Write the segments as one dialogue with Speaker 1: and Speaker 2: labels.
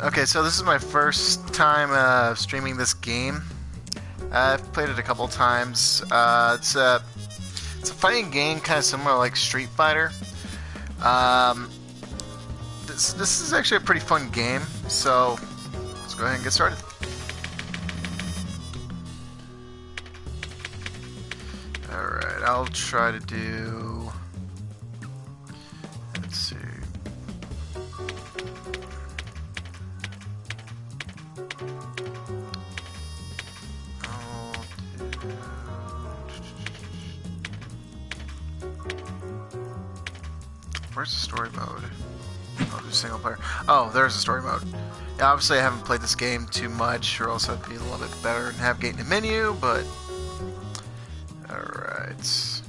Speaker 1: Okay, so this is my first time streaming this game. I've played it a couple times. It's a fighting game, kind of similar like Street Fighter. This is actually a pretty fun game, so let's go ahead and get started. Alright, I'll try to do... Let's see... Where's the story mode? I'll do single player. Oh, there's the story mode. Yeah, obviously I haven't played this game too much, or else I'd be a little bit better and navigate in the menu, but... Alright.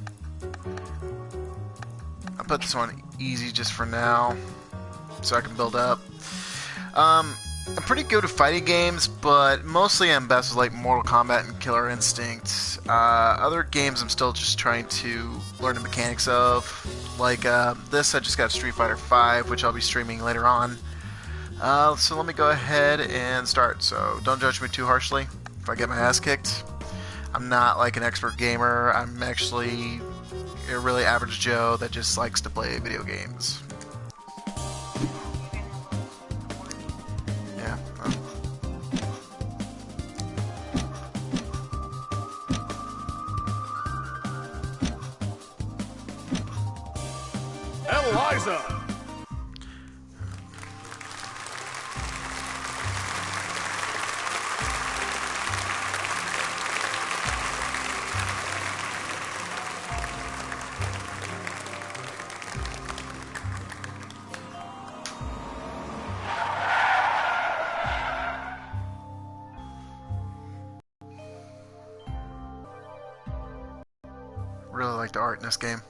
Speaker 1: I'll put this on easy just for now, so I can build up. I'm pretty good at fighting games, but mostly I'm best with like Mortal Kombat and Killer Instinct. Other games I'm still just trying to learn the mechanics of. Like this, I just got Street Fighter V, which I'll be streaming later on. So let me go ahead and start. So don't judge me too harshly if I get my ass kicked. I'm not like an expert gamer. I'm actually a really average Joe that just likes to play video games. Yeah.
Speaker 2: Eliza!
Speaker 1: Really like the art in this game.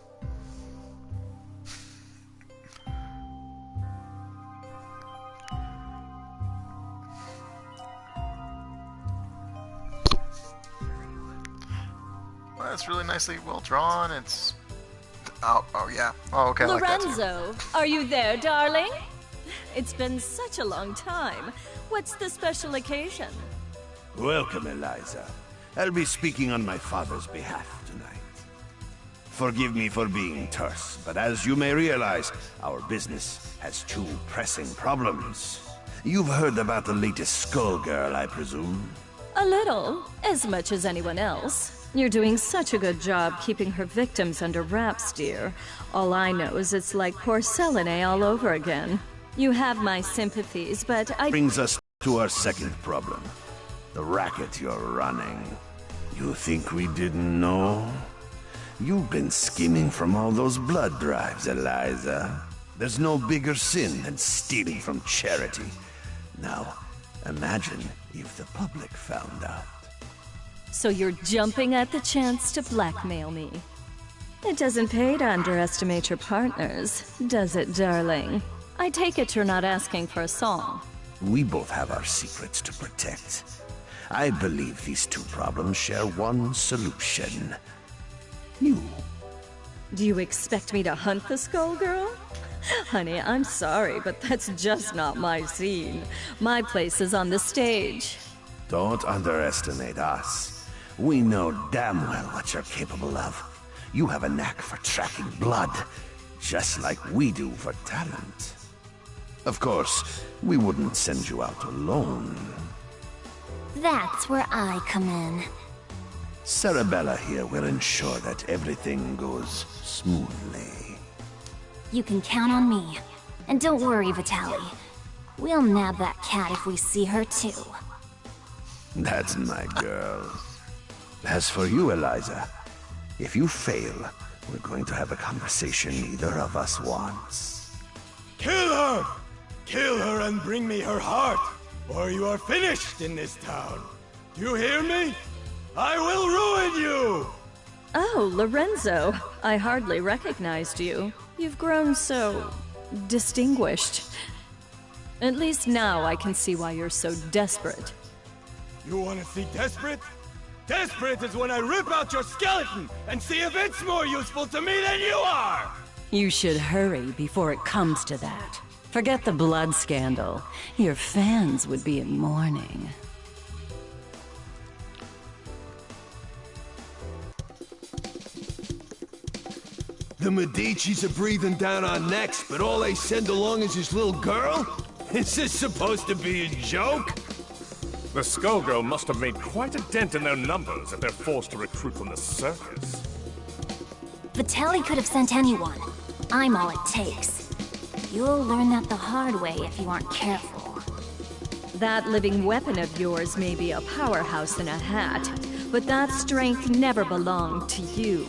Speaker 1: Well, it's really nicely well drawn. It's oh yeah. Oh, okay. I like that too.
Speaker 3: Lorenzo, are you there, darling? It's been such a long time. What's the special occasion?
Speaker 2: Welcome, Eliza. I'll be speaking on my father's behalf tonight. Forgive me for being terse, but as you may realize, our business has two pressing problems. You've heard about the latest Skullgirl, I presume?
Speaker 3: A little. As much as anyone else. You're doing such a good job keeping her victims under wraps, dear. All I know is it's like porcelain all over again. You have my sympathies, but I...
Speaker 2: Brings us to our second problem. The racket you're running. You think we didn't know? You've been scheming from all those blood drives, Eliza. There's no bigger sin than stealing from charity. Now, imagine if the public found out.
Speaker 3: So you're jumping at the chance to blackmail me. It doesn't pay to underestimate your partners, does it, darling? I take it you're not asking for a song.
Speaker 2: We both have our secrets to protect. I believe these two problems share one solution. You.
Speaker 3: Do you expect me to hunt the Skullgirl? Honey, I'm sorry, but that's just not my scene. My place is on the stage.
Speaker 2: Don't underestimate us. We know damn well what you're capable of. You have a knack for tracking blood, just like we do for talent. Of course, we wouldn't send you out alone.
Speaker 4: That's where I come in.
Speaker 2: Cerebella here will ensure that everything goes smoothly.
Speaker 4: You can count on me. And don't worry, Vitali. We'll nab that cat if we see her too.
Speaker 2: That's my girl. As for you, Eliza, if you fail, we're going to have a conversation neither of us wants.
Speaker 5: Kill her! Kill her and bring me her heart, or you are finished in this town. Do you hear me? I will ruin you!
Speaker 3: Oh, Lorenzo. I hardly recognized you. You've grown so... distinguished. At least now I can see why you're so desperate.
Speaker 5: You want to see desperate? Desperate is when I rip out your skeleton and see if it's more useful to me than you are!
Speaker 6: You should hurry before it comes to that. Forget the blood scandal. Your fans would be in mourning.
Speaker 5: The Medicis are breathing down our necks, but all they send along is this little girl? Is this supposed to be a joke?
Speaker 7: The Skullgirl must have made quite a dent in their numbers if they're forced to recruit from the circus.
Speaker 4: Vitelli could have sent anyone. I'm all it takes. You'll learn that the hard way if you aren't careful.
Speaker 3: That living weapon of yours may be a powerhouse in a hat, but that strength never belonged to you.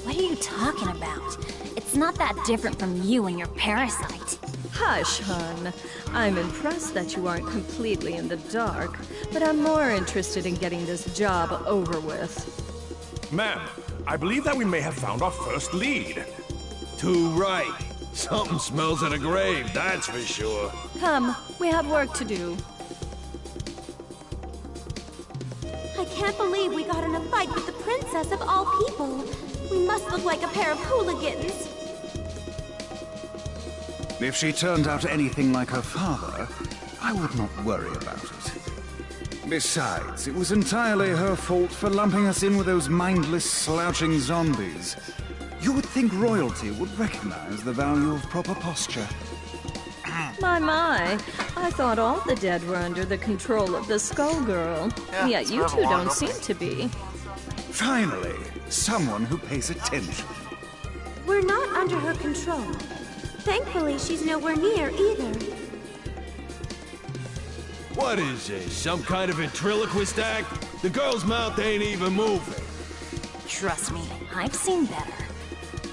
Speaker 4: What are you talking about? It's not that different from you and your parasite.
Speaker 3: Hush, hun. I'm impressed that you aren't completely in the dark, but I'm more interested in getting this job over with.
Speaker 7: Ma'am, I believe that we may have found our first lead.
Speaker 5: Too right. Something smells of a grave, that's for sure.
Speaker 3: Come, we have work to do.
Speaker 8: I can't believe we got in a fight with the princess of all people. We must look like a pair of hooligans.
Speaker 9: If she turned out anything like her father, I would not worry about it. Besides, it was entirely her fault for lumping us in with those mindless, slouching zombies. You would think royalty would recognize the value of proper posture.
Speaker 3: My, I thought all the dead were under the control of the Skullgirl.
Speaker 1: Yeah,
Speaker 3: Yet you two don't seem to be.
Speaker 9: Finally, someone who pays attention.
Speaker 8: We're not under her control. Thankfully, she's nowhere near either.
Speaker 5: What is this, some kind of ventriloquist act? The girl's mouth ain't even moving.
Speaker 4: Trust me, I've seen better.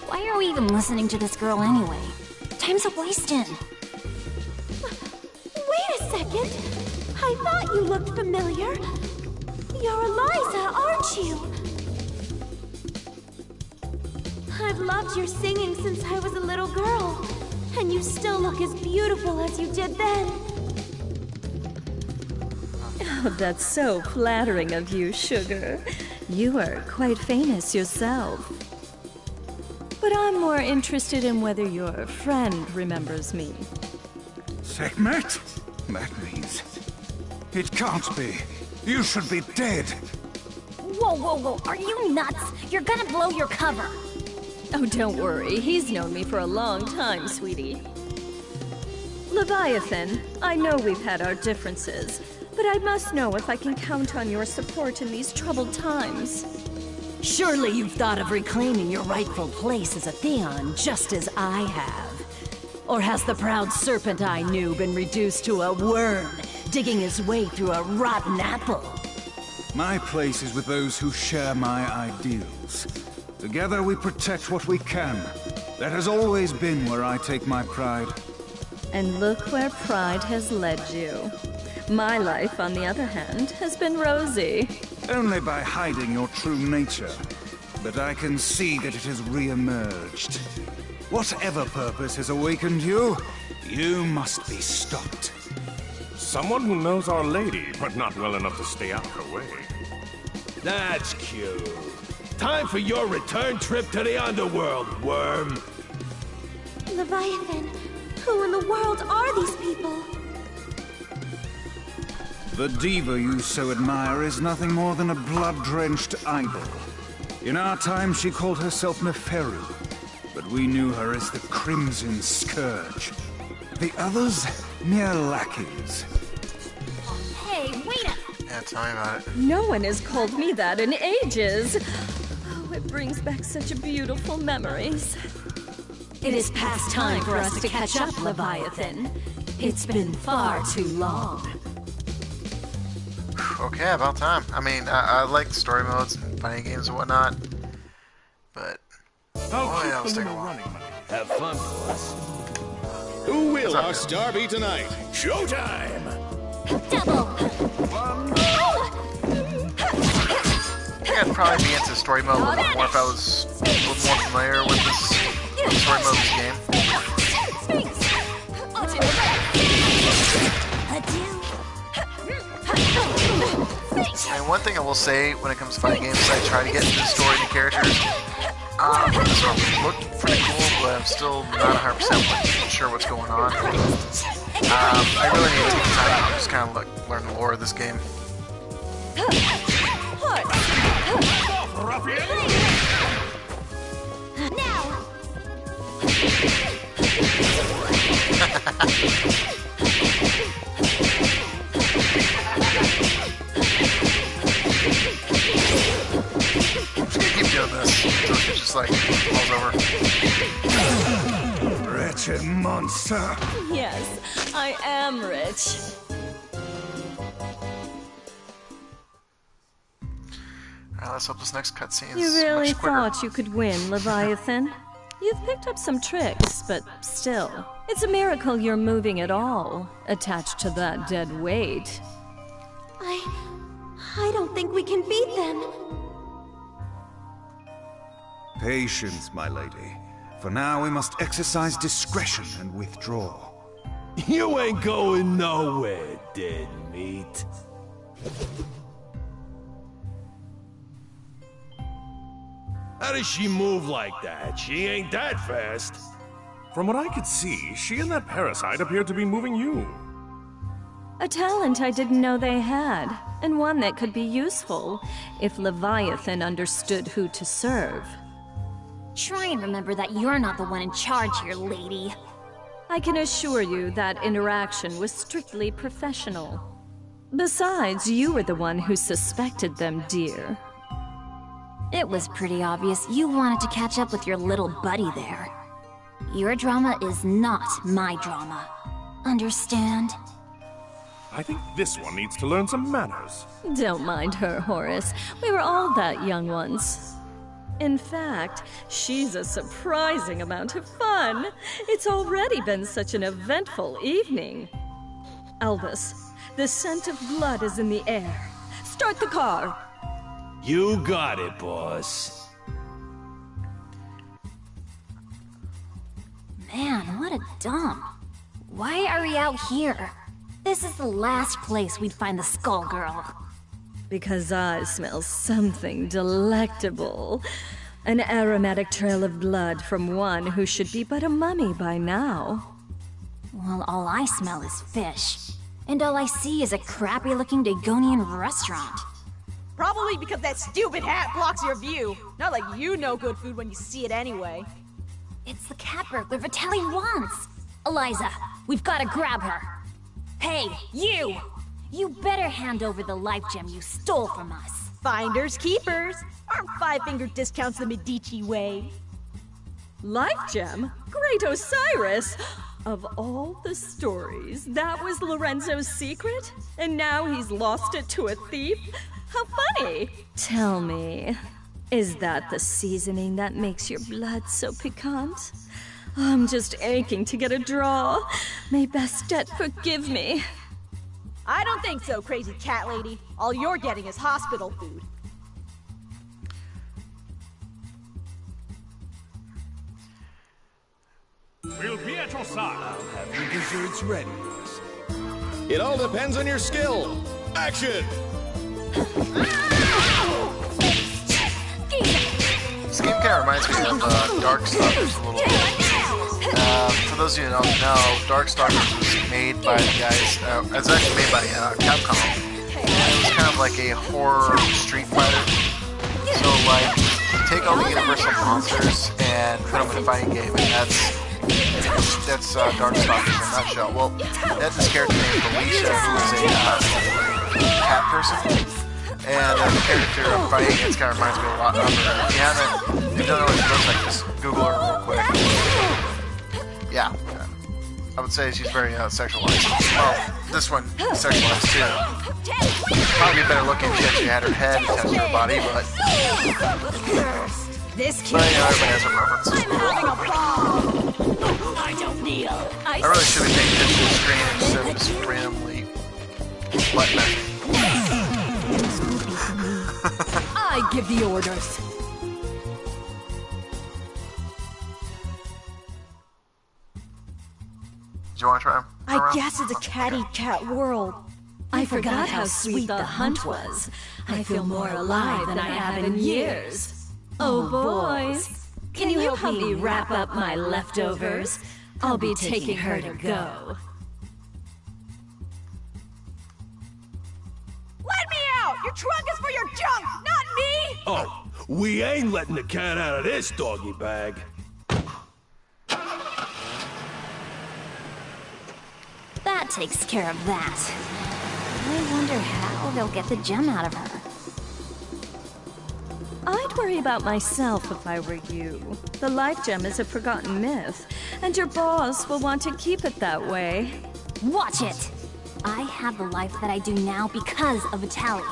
Speaker 4: Why are we even listening to this girl anyway? Time's a-wasting.
Speaker 8: Wait a second! I thought you looked familiar. You're Eliza, aren't you? I've loved your singing since I was a little girl, and you still look as beautiful as you did then.
Speaker 3: Oh, that's so flattering of you, Sugar. You are quite famous yourself. But I'm more interested in whether your friend remembers me.
Speaker 9: Sekhmet? That means... It can't be. You should be dead.
Speaker 4: Whoa, whoa, whoa, are you nuts? You're gonna blow your cover.
Speaker 3: Oh, don't worry. He's known me for a long time, sweetie. Leviathan, I know we've had our differences, but I must know if I can count on your support in these troubled times.
Speaker 6: Surely you've thought of reclaiming your rightful place as a Theon, just as I have. Or has the proud serpent I knew been reduced to a worm, digging his way through a rotten apple?
Speaker 9: My place is with those who share my ideals. Together we protect what we can. That has always been where I take my pride.
Speaker 3: And look where pride has led you. My life, on the other hand, has been rosy.
Speaker 9: Only by hiding your true nature. But I can see that it has re-emerged. Whatever purpose has awakened you, you must be stopped.
Speaker 7: Someone who knows Our Lady, but not well enough to stay out of her way.
Speaker 5: That's cute. Time for your return trip to the underworld, worm.
Speaker 8: Leviathan, who in the world are these people?
Speaker 9: The diva you so admire is nothing more than a blood-drenched idol. In our time, she called herself Neferu, but we knew her as the Crimson Scourge. The others, mere lackeys.
Speaker 4: Hey, wait up!
Speaker 1: Yeah, tell me about it.
Speaker 3: No one has called me that in ages. Oh, it brings back such beautiful memories.
Speaker 6: It is past time for us to catch up, Leviathan. It's been far too long.
Speaker 1: Okay, about time. I mean, I like the story modes and fighting games and whatnot, but
Speaker 7: I'll
Speaker 1: yeah,
Speaker 7: keep
Speaker 1: let's
Speaker 7: the
Speaker 1: take a
Speaker 7: little
Speaker 1: while.
Speaker 7: running money.
Speaker 5: Have fun, boys.
Speaker 10: Who will
Speaker 1: What's up,
Speaker 10: our
Speaker 1: guys?
Speaker 10: star be tonight?
Speaker 5: Showtime!
Speaker 4: Double!
Speaker 1: I think I'd probably be into story mode a little bit more if I was a little more familiar with this story mode of this game. And one thing I will say when it comes to fighting games is I try to get into the story and the characters. This one looked pretty cool, but I'm still not 100% sure what's going on. I really need to take the time to just kind of learn the lore of this game. Keep doing this until it just like falls over.
Speaker 9: Wretched monster.
Speaker 3: Yes, I am rich.
Speaker 1: Alright, let's hope this next cutscene is
Speaker 3: You really
Speaker 1: much quicker.
Speaker 3: thought you could win, Leviathan? You've picked up some tricks, but still. It's a miracle you're moving at all, attached to that dead weight.
Speaker 8: I don't think we can beat them.
Speaker 9: Patience, my lady. For now, we must exercise discretion and withdraw.
Speaker 5: You ain't going nowhere, dead meat. How does she move like that? She ain't that fast.
Speaker 7: From what I could see, she and that parasite appeared to be moving you.
Speaker 3: A talent I didn't know they had, and one that could be useful if Leviathan understood who to serve.
Speaker 4: Try and remember that you're not the one in charge here, lady.
Speaker 3: I can assure you that interaction was strictly professional. Besides, you were the one who suspected them, dear.
Speaker 4: It was pretty obvious you wanted to catch up with your little buddy there. Your drama is not my drama. Understand?
Speaker 7: I think this one needs to learn some manners.
Speaker 3: Don't mind her, Horace. We were all that young once. In fact, she's a surprising amount of fun. It's already been such an eventful evening. Elvis, the scent of blood is in the air. Start the car!
Speaker 5: You got it, boss.
Speaker 4: Man, what a dump. Why are we out here? This is the last place we'd find the Skull Girl.
Speaker 3: Because I smell something delectable. An aromatic trail of blood from one who should be but a mummy by now.
Speaker 4: Well, all I smell is fish. And all I see is a crappy-looking Dagonian restaurant.
Speaker 11: Probably because that stupid hat blocks your view. Not like you know good food when you see it anyway.
Speaker 4: It's the cat burglar Vitaly wants. Eliza, we've got to grab her. Hey, you! You better hand over the life gem you stole from us.
Speaker 11: Finders keepers. Aren't five-finger discounts the Medici way?
Speaker 3: Life gem? Great Osiris! Of all the stories, that was Lorenzo's secret? And now he's lost it to a thief? How funny! Tell me, is that the seasoning that makes your blood so piquant? I'm just aching to get a draw. May Bastet forgive me.
Speaker 11: I don't think so, crazy cat lady. All you're getting is hospital food.
Speaker 7: We'll be at your side.
Speaker 5: I'll have your desserts ready.
Speaker 10: It all depends on your skill. Action!
Speaker 1: This game kind of reminds me of Darkstalkers a little bit. For those of you who don't know, Darkstalkers was made by the guys, it's actually made by Capcom. It was kind of like a horror Street Fighter. So like, take all the Universal monsters and put them in a fighting game, and that's Darkstalkers in a nutshell. Well, that's this character named Felicia, who is a cat person. And the character I'm fighting against kind of reminds me a lot of her. If you don't know what she looks like, just Google her real quick. Yeah. I would say she's very sexualized. Well, this one is sexualized too. Probably better looking if she actually had her head attached to her body, but...
Speaker 11: This kid.
Speaker 1: But, you know, everybody has her preferences.
Speaker 11: I'm having a ball. I don't kneel.
Speaker 1: I really should be paying attention to the screen instead of just randomly button mashing.
Speaker 6: I give the orders.
Speaker 1: Do you want to try them?
Speaker 11: I guess it's a cat-eat-cat world.
Speaker 6: I forgot how sweet the hunt was. I feel more alive than I have in years.
Speaker 3: Oh, boys. Can you help me wrap up my leftovers?
Speaker 6: I'll be taking her to go.
Speaker 11: Let me out! Your trunk is for your junk, not me!
Speaker 5: Oh, we ain't letting the cat out of this doggy bag.
Speaker 4: That takes care of that. I wonder how they'll get the gem out of her.
Speaker 3: I'd worry about myself if I were you. The life gem is a forgotten myth, and your boss will want to keep it that way.
Speaker 4: Watch it! I have the life that I do now because of Vitaly.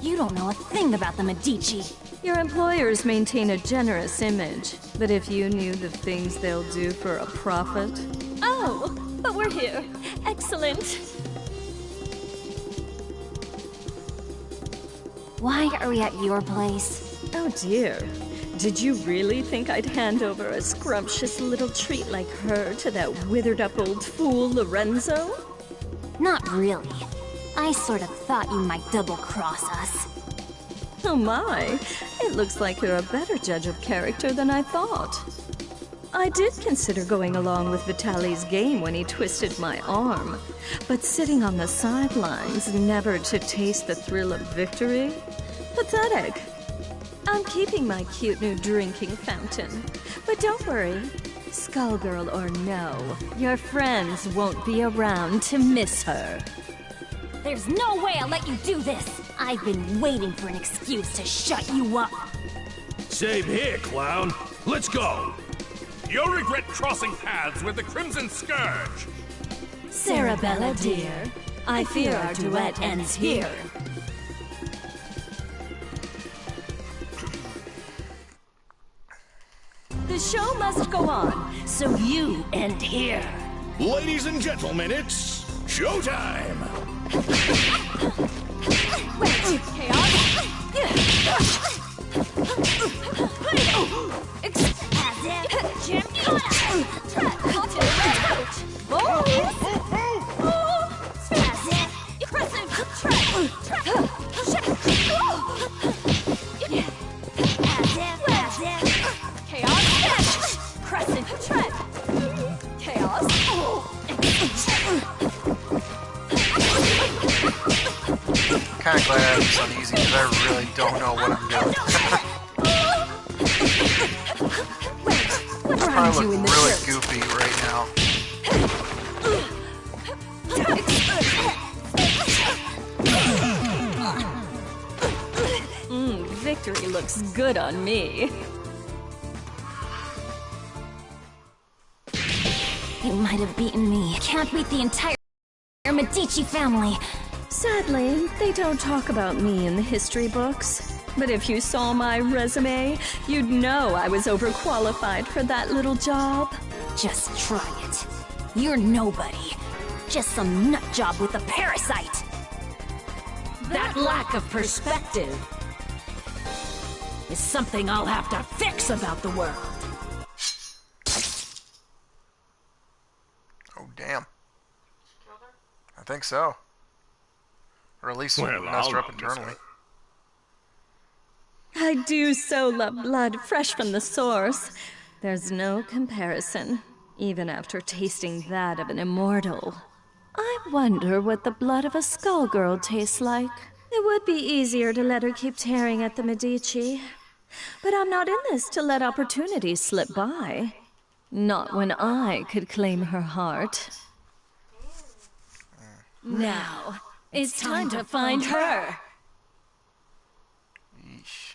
Speaker 4: You don't know a thing about the Medici.
Speaker 3: Your employers maintain a generous image, but if you knew the things they'll do for a profit...
Speaker 6: Oh, but we're here. Excellent.
Speaker 4: Why are we at your place?
Speaker 3: Oh dear. Did you really think I'd hand over a scrumptious little treat like her to that withered-up old fool, Lorenzo?
Speaker 4: Not really. I sort of thought you might double-cross us.
Speaker 3: Oh my, it looks like you're a better judge of character than I thought. I did consider going along with Vitaly's game when he twisted my arm, but sitting on the sidelines, never to taste the thrill of victory? Pathetic. I'm keeping my cute new drinking fountain. But don't worry, Skullgirl or no, your friends won't be around to miss her.
Speaker 4: There's no way I'll let you do this! I've been waiting for an excuse to shut you up!
Speaker 5: Same here, clown. Let's go!
Speaker 7: You'll regret crossing paths with the Crimson Scourge!
Speaker 6: Sarabella, dear, I fear our duet ends here.
Speaker 3: The show must go on, so you end here.
Speaker 10: Ladies and gentlemen, it's showtime!
Speaker 1: Kinda glad I have this on easy because I really don't know what I'm doing. I probably look really goofy right now.
Speaker 3: Victory looks good on me.
Speaker 4: You might have beaten me. Can't beat the entire Medici family.
Speaker 3: Sadly, they don't talk about me in the history books. But if you saw my resume, you'd know I was overqualified for that little job.
Speaker 4: Just try it. You're nobody. Just some nut job with a parasite.
Speaker 6: That lack of perspective is something I'll have to fix about the world.
Speaker 1: Oh, damn. I think so. Or at least
Speaker 7: Well,
Speaker 1: messed her
Speaker 7: I'll
Speaker 1: up internally.
Speaker 3: I do so love blood fresh from the source. There's no comparison, even after tasting that of an immortal. I wonder what the blood of a Skullgirl tastes like. It would be easier to let her keep tearing at the Medici. But I'm not in this to let opportunities slip by. Not when I could claim her heart.
Speaker 6: Now, it's time to find her.
Speaker 1: Yeesh.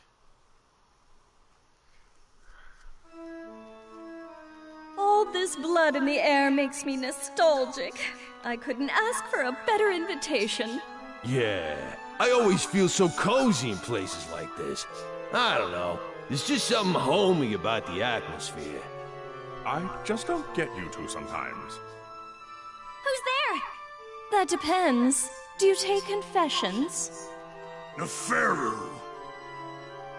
Speaker 3: All this blood in the air makes me nostalgic. I couldn't ask for a better invitation.
Speaker 5: Yeah, I always feel so cozy in places like this. I don't know. There's just something homey about the atmosphere.
Speaker 7: I just don't get you two sometimes.
Speaker 4: Who's there?
Speaker 3: That depends. Do you take confessions?
Speaker 12: Neferu!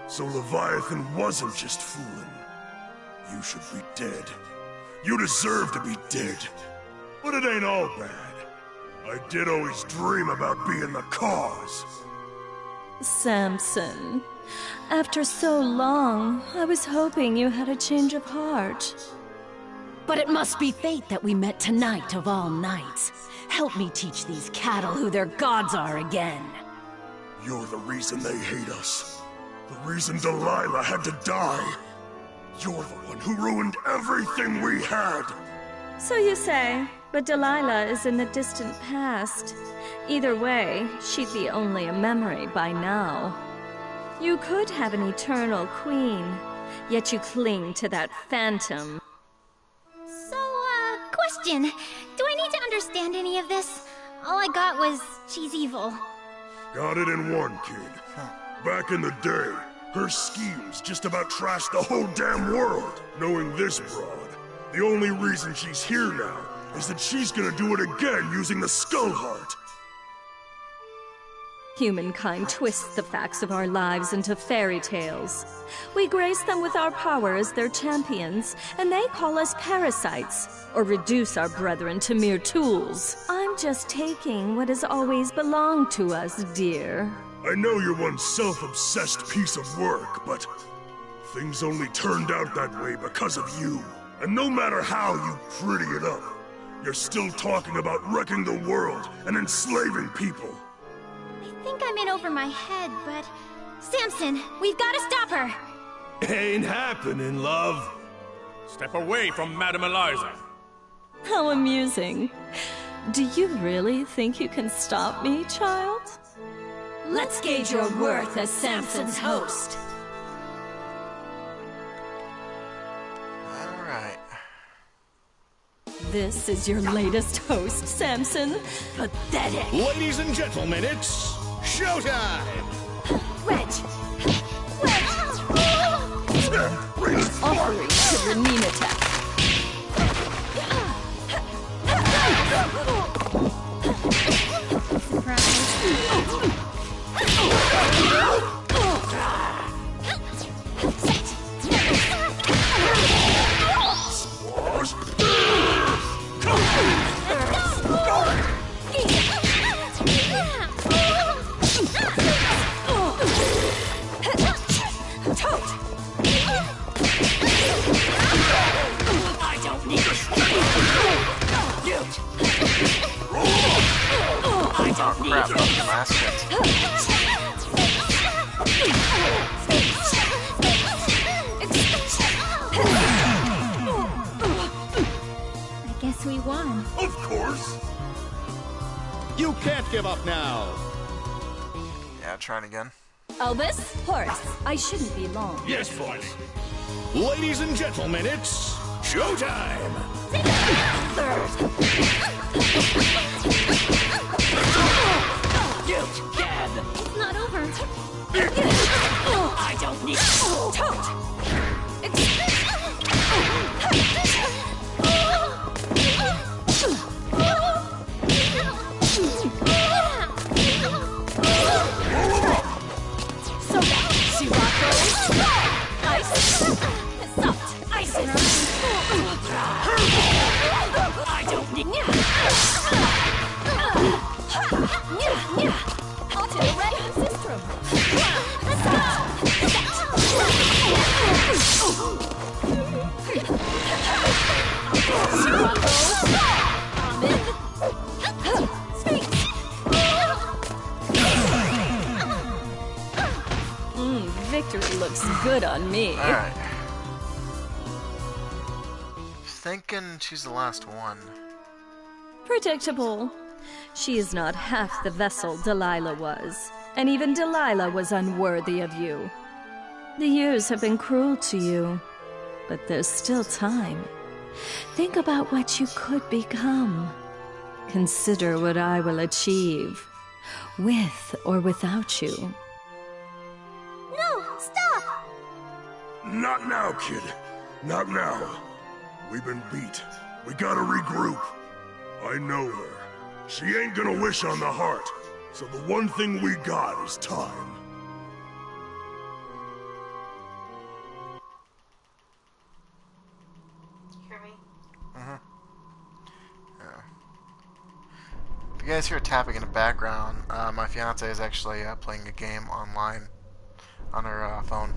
Speaker 12: So Leviathan wasn't just fooling. You should be dead. You deserve to be dead. But it ain't all bad. I did always dream about being the cause.
Speaker 3: Samson, after so long, I was hoping you had a change of heart.
Speaker 6: But it must be fate that we met tonight of all nights. Help me teach these cattle who their gods are again.
Speaker 12: You're the reason they hate us. The reason Delilah had to die. You're the one who ruined everything we had.
Speaker 3: So you say, but Delilah is in the distant past. Either way, she'd be only a memory by now. You could have an eternal queen, yet you cling to that phantom.
Speaker 4: So, question. Do I need to understand any of this? All I got was she's evil.
Speaker 12: Got it in one, kid. Back in the day, her schemes just about trashed the whole damn world. Knowing this broad, the only reason she's here now is that she's gonna do it again using the Skull Heart.
Speaker 3: Humankind twists the facts of our lives into fairy tales. We grace them with our power as their champions, and they call us parasites, or reduce our brethren to mere tools. I'm just taking what has always belonged to us, dear.
Speaker 12: I know you're one self-obsessed piece of work, but things only turned out that way because of you. And no matter how you pretty it up, you're still talking about wrecking the world and enslaving people.
Speaker 4: I think I'm in over my head, but... Samson, we've got to stop her!
Speaker 5: Ain't happening, love.
Speaker 7: Step away from Madame Eliza.
Speaker 3: How amusing. Do you really think you can stop me, child?
Speaker 6: Let's gauge your worth as Samson's host.
Speaker 1: Alright.
Speaker 3: This is your latest host, Samson.
Speaker 6: Pathetic.
Speaker 10: Ladies and gentlemen, it's showtime!
Speaker 6: Reg!
Speaker 3: Offering to Renina attack.
Speaker 4: I guess we won.
Speaker 12: Of course!
Speaker 10: You can't give up now!
Speaker 1: Yeah, trying again.
Speaker 3: Elvis? Horace, I shouldn't be long.
Speaker 10: Yes, boys. Ladies and gentlemen, it's showtime!
Speaker 6: You can!
Speaker 4: It's not over.
Speaker 6: I don't need Toad!
Speaker 4: So, Sirocco. Ice. Soft. Ice.
Speaker 6: I don't need
Speaker 11: Onto the red system.
Speaker 4: Let's
Speaker 3: Victory looks good on me.
Speaker 1: Alright. Thinking she's the last one.
Speaker 3: Predictable. She is not half the vessel Delilah was, and even Delilah was unworthy of you. The years have been cruel to you, but there's still time. Think about what you could become. Consider what I will achieve, with or without you.
Speaker 4: No, stop!
Speaker 12: Not now, kid. Not now. We've been beat. We gotta regroup. I know her. She ain't gonna wish on the heart. So the one thing we got is time.
Speaker 1: If you guys hear tapping in the background, my fiance is actually playing a game online on her phone.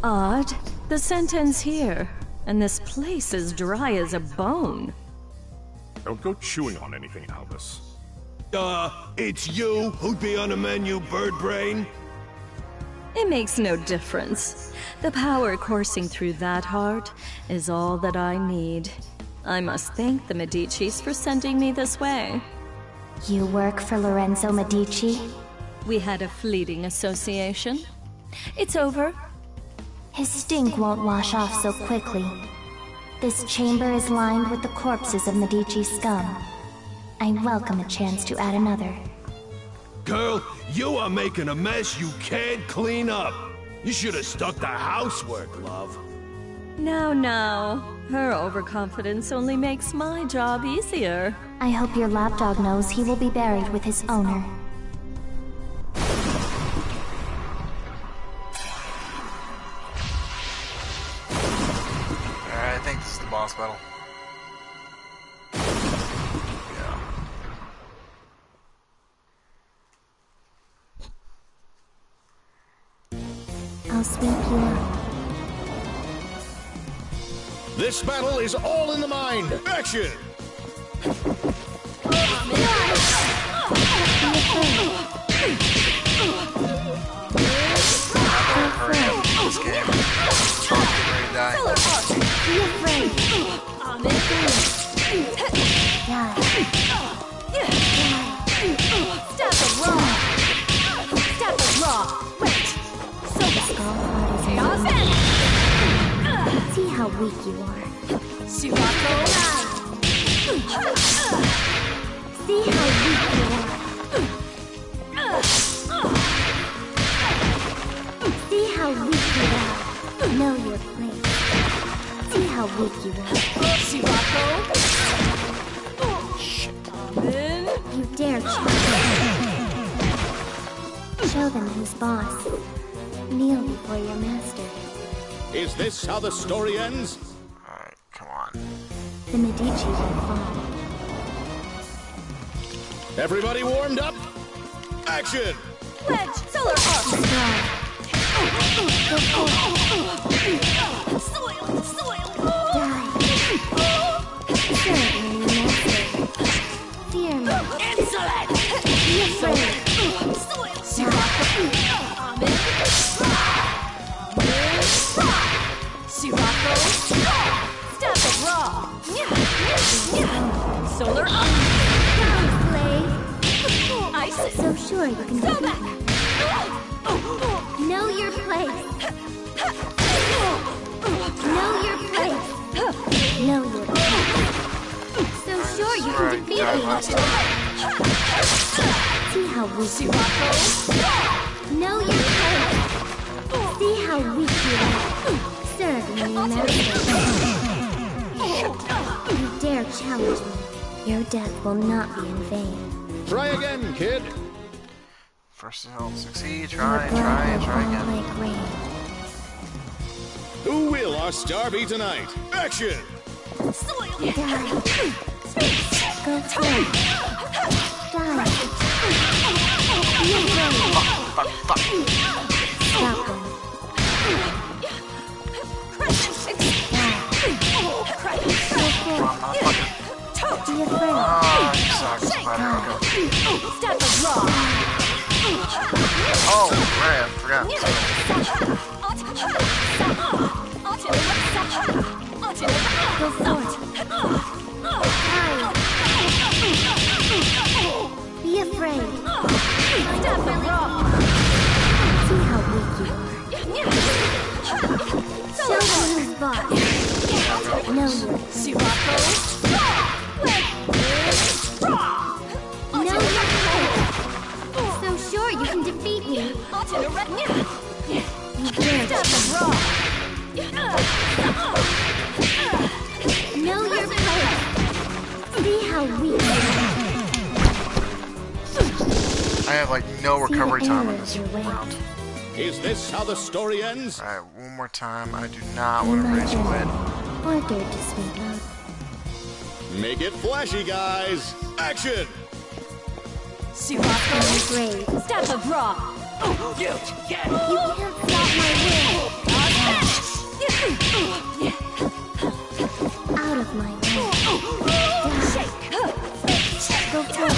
Speaker 3: Odd. The sentence here, and this place is dry as a bone.
Speaker 7: Don't go chewing on anything, Albus.
Speaker 5: It's you who'd be on the menu, bird brain?
Speaker 3: It makes no difference. The power coursing through that heart is all that I need. I must thank the Medicis for sending me this way.
Speaker 13: You work for Lorenzo Medici?
Speaker 3: We had a fleeting association. It's over.
Speaker 13: His stink won't wash off so quickly. This chamber is lined with the corpses of Medici scum. I welcome a chance to add another.
Speaker 5: Girl, you are making a mess you can't clean up. You should have stuck to housework, love.
Speaker 3: Now. Her overconfidence only makes my job easier.
Speaker 13: I hope your lapdog knows he will be buried with his owner.
Speaker 1: Alright, I think this is the boss battle. Yeah.
Speaker 13: I'll sweep you up.
Speaker 10: This battle is all in the mind. Action!
Speaker 1: This game. Ready to die.
Speaker 13: Be afraid.
Speaker 11: Step it raw. Step it raw. Wait.
Speaker 13: So the skull heart is
Speaker 11: Chaos.
Speaker 13: See how weak you are.
Speaker 11: Shirako.
Speaker 13: See how weak you are. See how weak you are. Know your place. See how weak you are.
Speaker 11: Shirako.
Speaker 13: You dare challenge. Show them who's boss. Kneel before your master.
Speaker 10: Is this how the story ends?
Speaker 1: Alright, come on.
Speaker 13: The Medici will fall.
Speaker 10: Everybody warmed up? Action!
Speaker 11: Ledge. Solar arc. Soil. Soil.
Speaker 13: Die. Serve me, master. Fear me.
Speaker 11: Insolent.
Speaker 13: Be afraid.
Speaker 11: Soil. Shirako. Shirako. Step it raw. Solar arc.
Speaker 13: Slave.
Speaker 11: Ice.
Speaker 13: So sure you can
Speaker 11: Go
Speaker 13: defeat
Speaker 11: back.
Speaker 13: me. Know your place. Know your place. Know your place. So sure you can defeat me. See how weak you are. Know your place. See how weak you are. Serve me, master. You dare challenge me. Your death will not be in vain.
Speaker 10: Try again, kid.
Speaker 1: First to help succeed.
Speaker 13: Your
Speaker 1: Try
Speaker 13: blood will fall
Speaker 1: again.
Speaker 13: like rain.
Speaker 10: Who will our star be tonight? Action!
Speaker 11: Soil.
Speaker 13: Die. Go forth. Die. Be afraid. Stop them. Be afraid.
Speaker 1: Ah, you suck. Spider.
Speaker 11: Step it raw.
Speaker 1: Oh, right, I forgot.
Speaker 13: Go forth. Die. Be afraid.
Speaker 11: Step it raw.
Speaker 13: See how weak you are. Show them who's boss. Know your place.
Speaker 11: Shirako.
Speaker 13: Know your place. So sure you can defeat me. You dare challenge. Know your place. See how weak you are.
Speaker 1: I have like no recovery time in this
Speaker 13: See the error of your
Speaker 1: round.
Speaker 10: Is this how the story ends?
Speaker 1: Alright, one more time. I do not want to rage quit.
Speaker 13: Or dare to sweep up.
Speaker 10: Make it flashy, guys. Action!
Speaker 11: Shirako.
Speaker 13: Brave.
Speaker 11: Step it raw.
Speaker 13: You can't stop my will. Out of my way. Go first.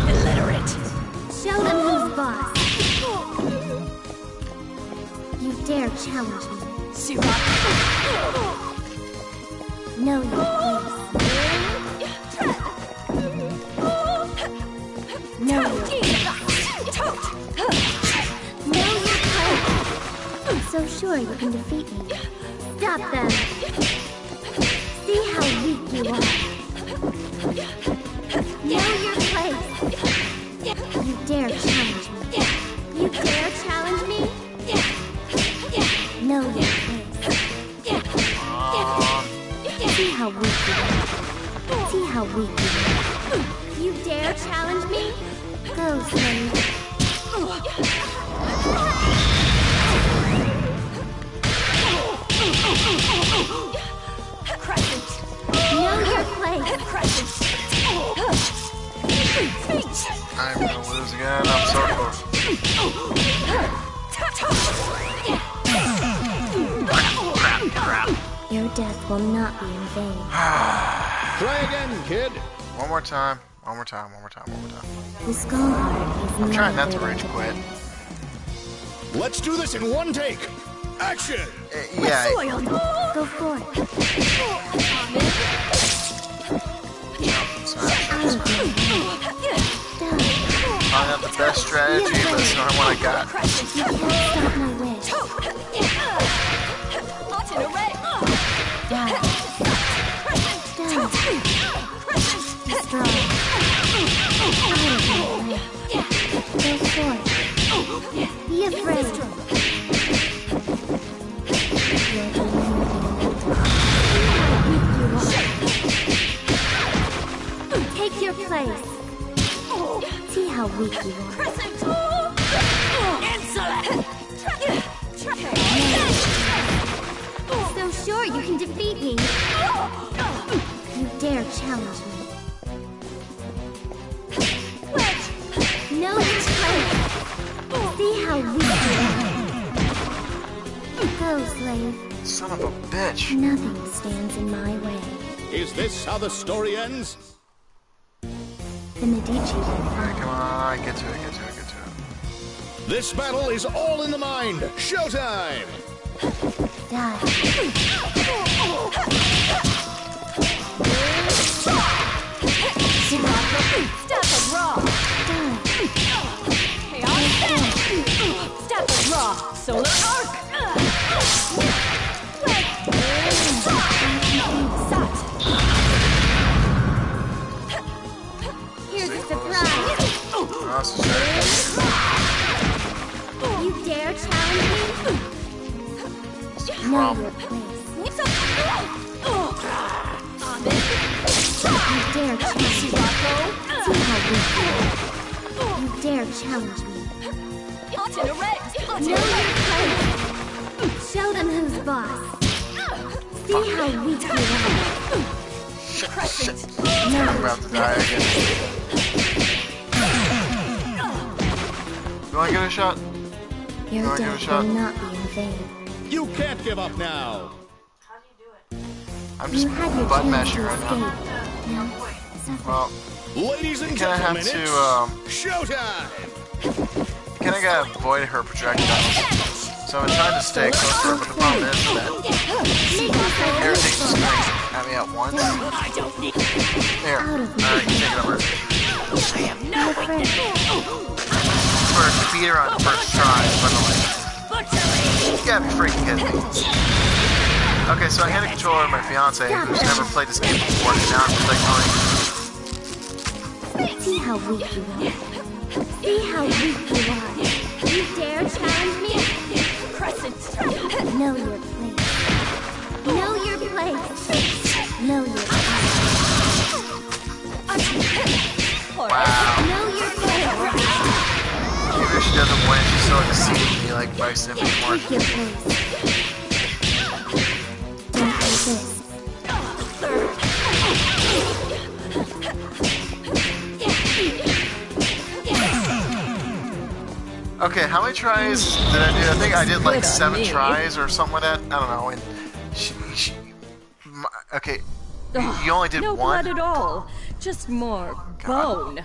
Speaker 6: Illiterate.
Speaker 13: Show them who's boss. You dare challenge me. Know your place. Know your place. Know your place. So sure you can defeat me. Stop them. See how weak you are. Know your place. You dare challenge me. You dare challenge me? Know your place. See how weak you are. See how weak you are. You dare challenge me? Go, Slade.
Speaker 6: Crescent.
Speaker 13: Know your place.
Speaker 6: Crescent.
Speaker 1: I'm gonna lose again. I'm so close. Crap.
Speaker 13: Your death will not be in vain.
Speaker 10: Try again, kid.
Speaker 1: One more time.
Speaker 13: The Skullheart is
Speaker 1: I'm trying not to
Speaker 13: never
Speaker 1: rage quit.
Speaker 10: Let's do this in one take. Action!
Speaker 1: Yeah.
Speaker 13: Go for it.
Speaker 1: Probably not the best strategy, but it's not what I got.
Speaker 13: You can't stop my way. Die. Destroy. Go for it. Be afraid. Take your place. See how weak you are. So sure you can defeat me. You dare challenge me. Know your place. See how weak you are. Go, slave.
Speaker 1: Son of a bitch.
Speaker 13: Nothing stands in my way.
Speaker 10: Is this how the story ends?
Speaker 13: The Medici will find.
Speaker 1: Come on, get to it.
Speaker 10: This battle is all in the mind. Showtime!
Speaker 13: Die.
Speaker 6: Step it raw. Step it raw. Solar arc.
Speaker 13: Here's a surprise. You dare challenge me? Know your place. You dare challenge me? See how weak you are. You dare challenge me? Know your place. Show them who's boss. See how weak you are.
Speaker 1: Shit. I'm about to die again. You wanna give it a shot?
Speaker 13: Your death will not be in vain.
Speaker 10: You can't give up now.
Speaker 1: I'm just butt mashing right now. Well,
Speaker 10: ladies and
Speaker 1: gonna have
Speaker 10: gentlemen,
Speaker 1: to
Speaker 10: showtime.
Speaker 1: Kinda gotta avoid her projectiles. So I'm trying to stay close to her, but the problem is that everything's just coming at me at once. Here, alright, you take it over. First, beat her on the first try, but you gotta be freaking kidding me. Okay, so I had a controller of my fiance who's never played this game before, and now I'm just like going.
Speaker 13: See how weak you are. See how weak you are. You dare challenge me? Crescent. Know your place. Know your place. Know your place.
Speaker 1: Wow.
Speaker 13: Know your place.
Speaker 1: Even if she doesn't win, she's still deceiving me like by simply more.
Speaker 13: Take your place.
Speaker 1: Okay, how many tries did I do? I think I did like
Speaker 3: Good on
Speaker 1: 7
Speaker 3: me.
Speaker 1: tries or something like that. I don't know. And okay, you only did
Speaker 3: no
Speaker 1: one.
Speaker 3: blood at all. Just more bone.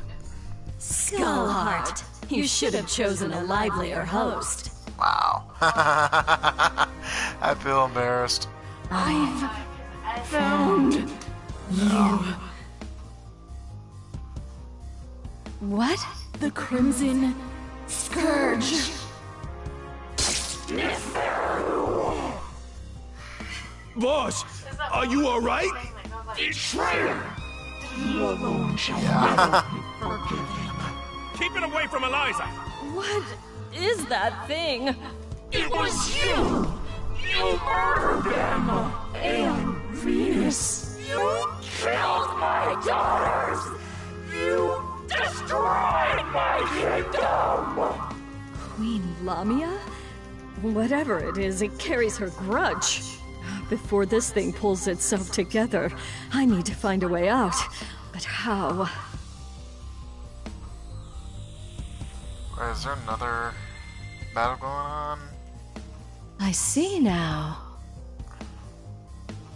Speaker 6: Skullheart, you should have chosen a livelier host.
Speaker 1: Wow. I feel embarrassed.
Speaker 6: I've found you.
Speaker 3: What?
Speaker 6: The Crimson Scourge.
Speaker 5: Boss, are you alright?
Speaker 10: Betrayer! You alone shall
Speaker 1: Yeah.
Speaker 10: never be forgiven.
Speaker 7: Keep it away from Eliza!
Speaker 3: What is that thing?
Speaker 10: It was you! You murdered them! And Venus! You killed my daughters! You destroyed my kingdom!
Speaker 3: Queen Lamia? Whatever it is, it carries her grudge. Before this thing pulls itself together, I need to find a way out. But how?
Speaker 1: Is there another battle going on?
Speaker 3: I see now.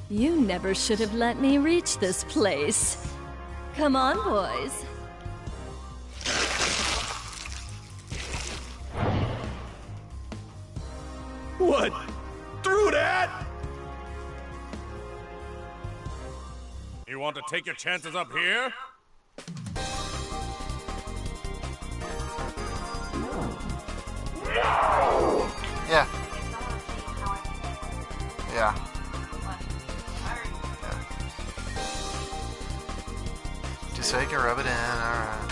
Speaker 3: You never should have let me reach this place. Come on, boys.
Speaker 5: What? Through that?
Speaker 7: You want to take your chances up here?
Speaker 1: Yeah. Yeah. Just so you can rub it in, alright.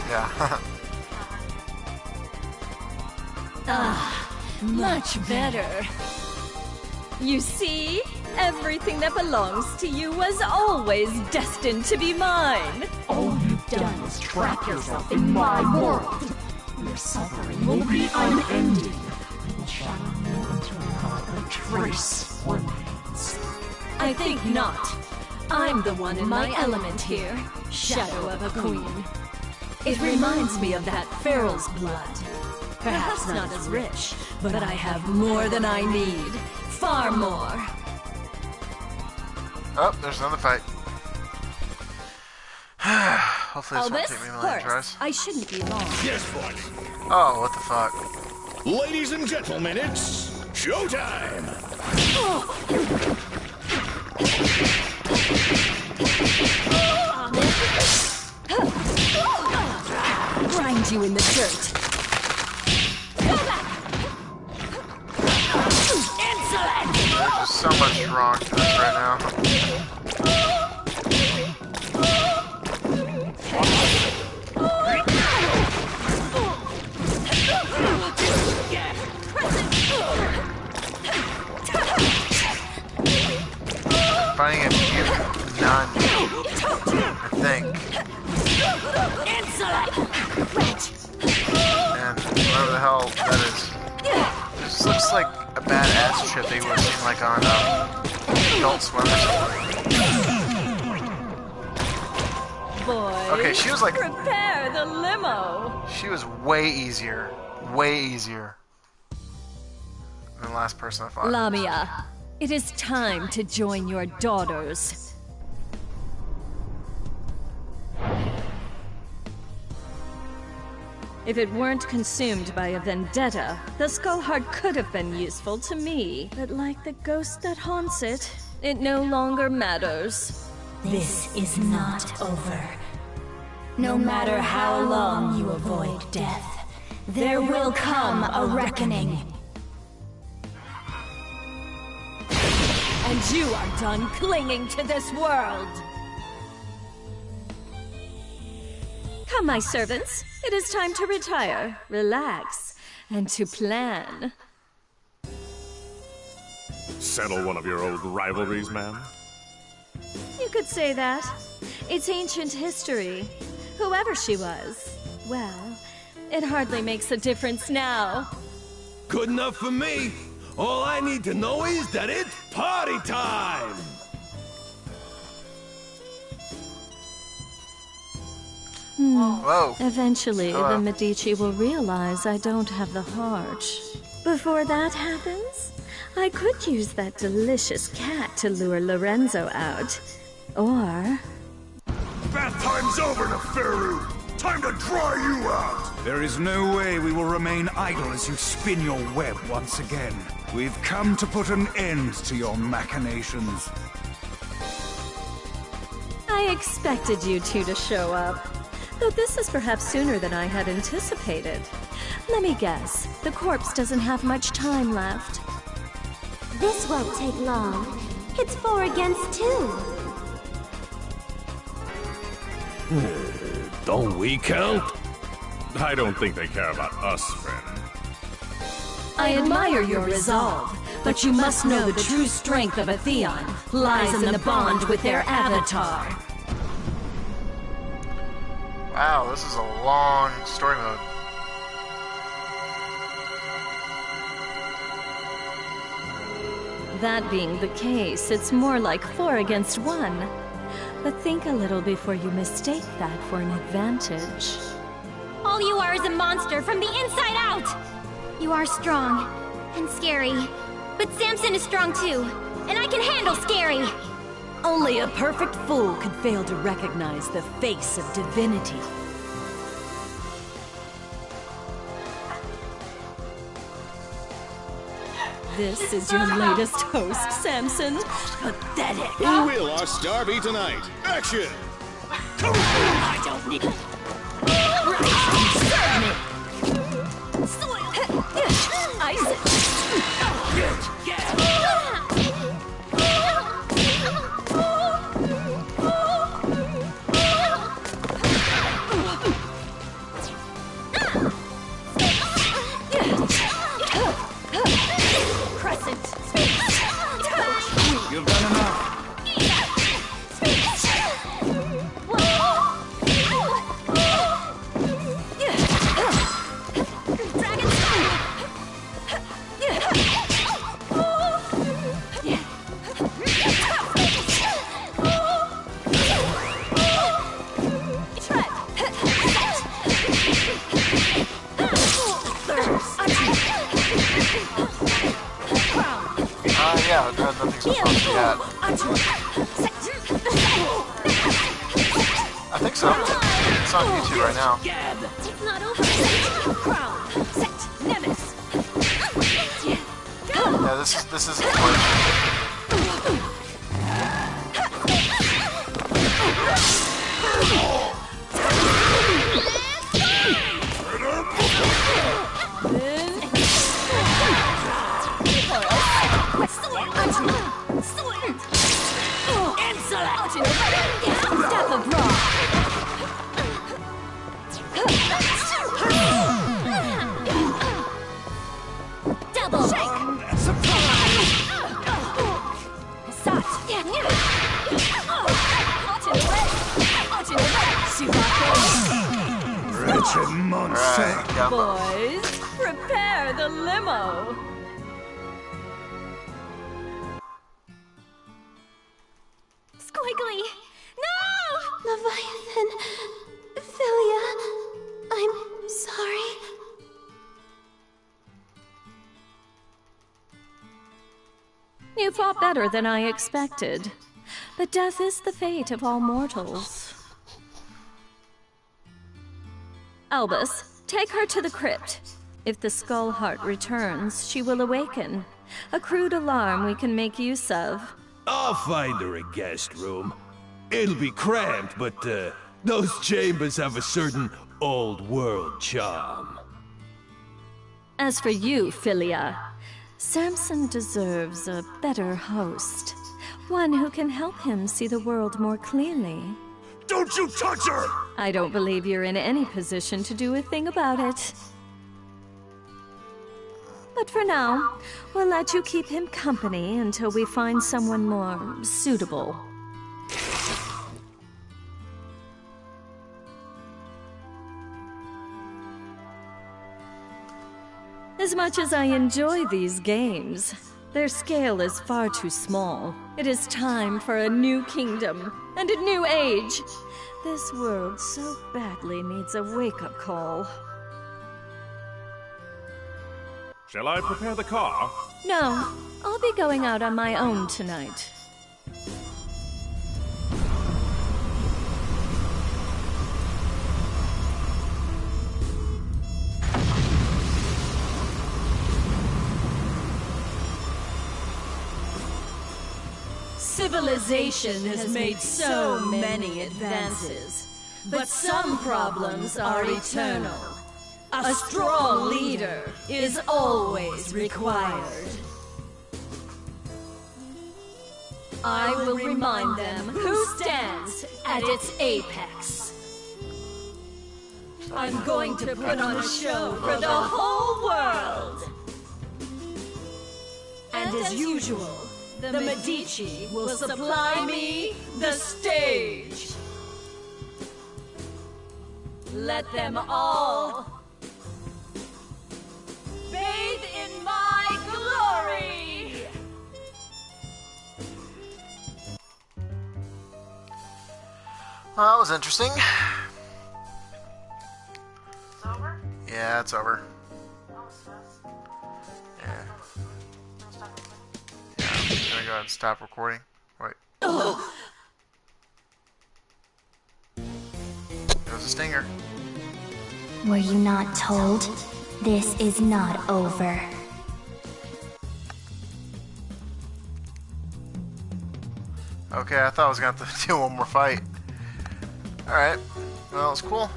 Speaker 1: Yeah.
Speaker 3: Much better. You see? Everything that belongs to you was always destined to be mine.
Speaker 10: All you've done is trap yourself in my world. Your suffering will be unending. I will shadow you until not a trace remains.
Speaker 3: I think not. I'm the one in my element here. Shadow of a queen. It reminds me of that Feral's blood. Perhaps not as rich, but I have more than I need. Far more.
Speaker 1: Oh, there's another fight. Hopefully this won't
Speaker 3: Albus,
Speaker 1: take me a million tries.
Speaker 3: I shouldn't be long.
Speaker 10: Yes, boss.
Speaker 1: Oh, what the fuck?
Speaker 10: Ladies and gentlemen, it's showtime!
Speaker 6: Grind you in the dirt.
Speaker 1: There's just so much wrong to this right now. Finding a mutant nun, I think. And whatever the hell that is. This looks like a badass trip they would have seen like on Adult Swim or something.
Speaker 3: Boys,
Speaker 1: Okay, she was like...
Speaker 3: prepare the limo.
Speaker 1: She was way easier. Way easier. Than the last person I fought.
Speaker 3: Lamia, it is time to join your daughters. If it weren't consumed by a vendetta, the Skullheart could have been useful to me. But like the ghost that haunts it, it no longer matters.
Speaker 4: This is not over. No matter how long you avoid death, there will come a reckoning.
Speaker 3: And you are done clinging to this world. Come, my servants. It is time to retire, relax, and to plan.
Speaker 7: Settle one of your old rivalries, ma'am?
Speaker 3: You could say that. It's ancient history. Whoever she was, well, it hardly makes a difference now.
Speaker 5: Good enough for me. All I need to know is that it's party time!
Speaker 1: Whoa.
Speaker 3: Eventually,
Speaker 1: Hello.
Speaker 3: the Medici will realize I don't have the heart. Before that happens, I could use that delicious cat to lure Lorenzo out. Or...
Speaker 12: Bath time's over, Neferu! Time to dry you out!
Speaker 9: There is no way we will remain idle as you spin your web once again. We've come to put an end to your machinations.
Speaker 3: I expected you two to show up. Though this is perhaps sooner than I had anticipated. Let me guess, the corpse doesn't have much time left.
Speaker 13: This won't take long. It's 4 against 2.
Speaker 7: Don't we count? I don't think they care about us, friend.
Speaker 6: I admire your resolve, but you must know the true strength of a Theon lies in the bond with their avatar.
Speaker 1: Wow, this is a long story mode.
Speaker 3: That being the case, it's more like 4 against 1. But think a little before you mistake that for an advantage.
Speaker 8: All you are is a monster from the inside out! You are strong and scary, but Samson is strong too, and I can handle scary!
Speaker 6: Only a perfect fool could fail to recognize the face of divinity.
Speaker 3: This is your latest host, Samson. Pathetic.
Speaker 14: Who will our star be tonight? Action! Come on!
Speaker 6: I don't need...
Speaker 9: You've done enough.
Speaker 1: Yeah, nothing's supposed to be at. I think so. It's on YouTube right now.
Speaker 8: It's not over.
Speaker 1: Yeah, this is a glitch.
Speaker 8: Double shake!
Speaker 2: Wretched monster.
Speaker 3: Boys, prepare the limo.
Speaker 8: Squiggly! No!
Speaker 13: Leviathan, Philia, I'm sorry.
Speaker 3: You fought better than I expected. But death is the fate of all mortals. Albus, take her to the crypt. If the Skull Heart returns, she will awaken. A crude alarm we can make use of.
Speaker 15: I'll find her a guest room. It'll be cramped, but those chambers have a certain old world charm.
Speaker 3: As for you, Philia, Samson deserves a better host. One who can help him see the world more clearly.
Speaker 12: Don't you touch her!
Speaker 3: I don't believe you're in any position to do a thing about it. But for now, we'll let you keep him company until we find someone more suitable. As much as I enjoy these games, their scale is far too small. It is time for a new kingdom and a new age. This world so badly needs a wake-up call.
Speaker 7: Shall I prepare the car?
Speaker 3: No, I'll be going out on my own tonight. Civilization has made so many advances, but some problems are eternal. A strong leader is always required. I will remind them who stands at its apex. I'm going to put on a show for the whole world. And as usual, the Medici will supply me the stage. Let them all bathe in my glory!
Speaker 1: Well, that was interesting.
Speaker 16: It's over?
Speaker 1: Yeah, it's over. Yeah. Yeah, I'm gonna go ahead and stop recording. Wait. There's a stinger.
Speaker 13: Were you not told? This is not over.
Speaker 1: Okay, I thought I was gonna have to do one more fight. Alright. Well, it's cool.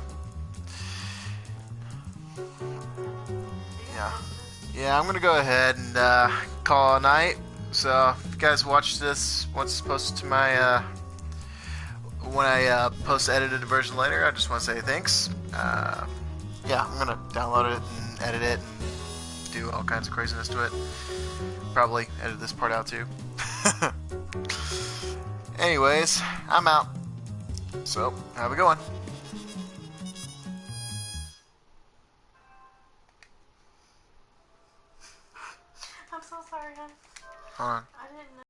Speaker 1: Yeah, I'm gonna go ahead and call it a night. So, if you guys watch this, once it's posted to my, when I post the edited version later, I just want to say thanks. Yeah, I'm gonna download it and edit it and do all kinds of craziness to it. Probably edit this part out too. Anyways, I'm out. So, have a good one.
Speaker 16: I'm so sorry, hon.
Speaker 1: Hold on.